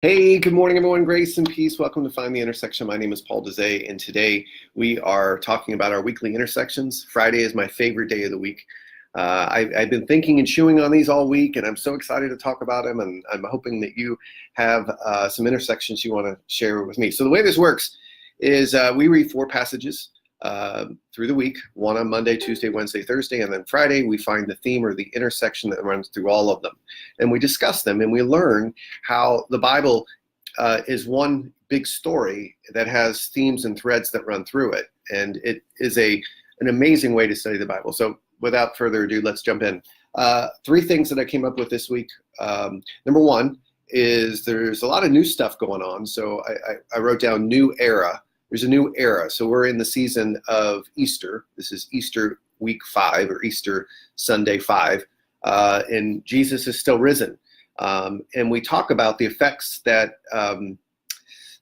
Hey, good morning, everyone. Grace and peace. Welcome to Find the Intersection. My name is Paul Dezay, and today we are talking about our weekly intersections. Friday is my favorite day of the week. I've been thinking and chewing on these all week, and I'm so excited to talk about them, and I'm hoping that you have some intersections you want to share with me. So the way this works is we read four passages through the week, one on Monday, Tuesday, Wednesday, Thursday, and then Friday we find the theme or the intersection that runs through all of them. And we discuss them and we learn how the Bible is one big story that has themes and threads that run through it. And it is an amazing way to study the Bible. So without further ado, let's jump in. Three things that I came up with this week. Number one is there's a lot of new stuff going on. So I wrote down new era. There's a new era. So we're in the season of Easter. This is Easter week 5 or Easter Sunday 5. And Jesus is still risen. And we talk about the effects that the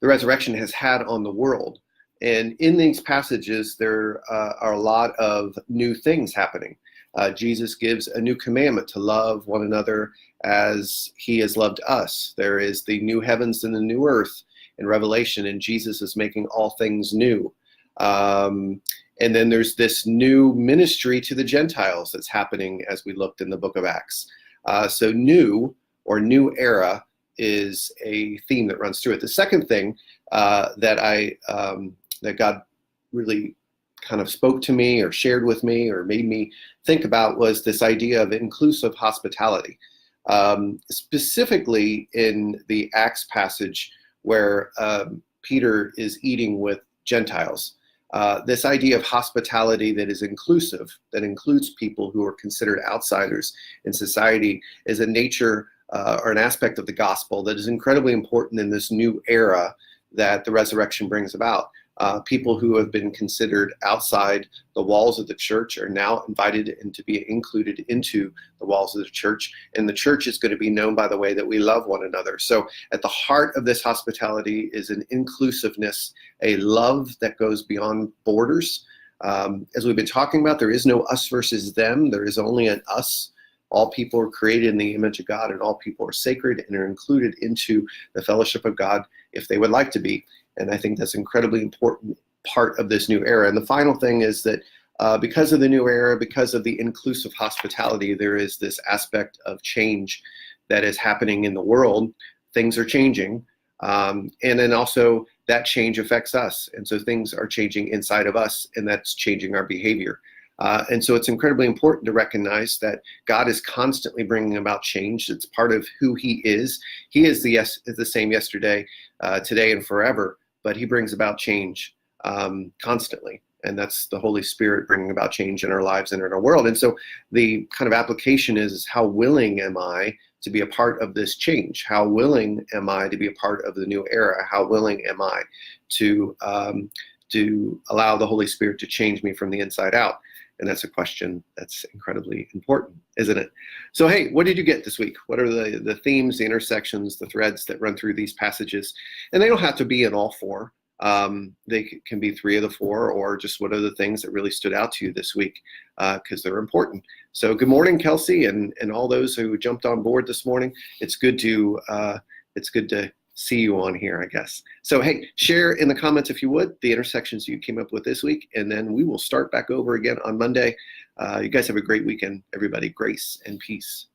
resurrection has had on the world. And in these passages, there are a lot of new things happening. Jesus gives a new commandment to love one another as he has loved us. There is the new heavens and the new earth in Revelation, and Jesus is making all things new. And then there's this new ministry to the Gentiles that's happening as we looked in the book of Acts. So new or new era is a theme that runs through it. The second thing that God really kind of spoke to me or shared with me or made me think about was this idea of inclusive hospitality. Specifically in the Acts passage where Peter is eating with Gentiles. This idea of hospitality that is inclusive, that includes people who are considered outsiders in society, is a nature or an aspect of the gospel that is incredibly important in this new era that the resurrection brings about. People who have been considered outside the walls of the church are now invited and to be included into the walls of the church. And the church is going to be known by the way that we love one another. So at the heart of this hospitality is an inclusiveness, a love that goes beyond borders. As we've been talking about, there is no us versus them. There is only an us. All people are created in the image of God, and all people are sacred and are included into the fellowship of God if they would like to be. And I think that's an incredibly important part of this new era. And the final thing is that because of the new era, because of the inclusive hospitality, there is this aspect of change that is happening in the world. Things are changing. And then also that change affects us. And so things are changing inside of us, and that's changing our behavior. And so it's incredibly important to recognize that God is constantly bringing about change. It's part of who he is. He is the same yesterday, today, and forever, but he brings about change constantly. And that's the Holy Spirit bringing about change in our lives and in our world. And so the kind of application is how willing am I to be a part of this change? How willing am I to be a part of the new era? How willing am I to allow the Holy Spirit to change me from the inside out? And that's a question that's incredibly important, isn't it? So, hey, what did you get this week? What are the themes, the intersections, the threads that run through these passages? And they don't have to be in all four. They can be 3 of the 4, or just what are the things that really stood out to you this week, because they're important. So good morning, Kelsey, and all those who jumped on board this morning. It's good to see you on here, I guess. So, hey, share in the comments, if you would, the intersections you came up with this week, and then we will start back over again on Monday. You guys have a great weekend, everybody. Grace and peace.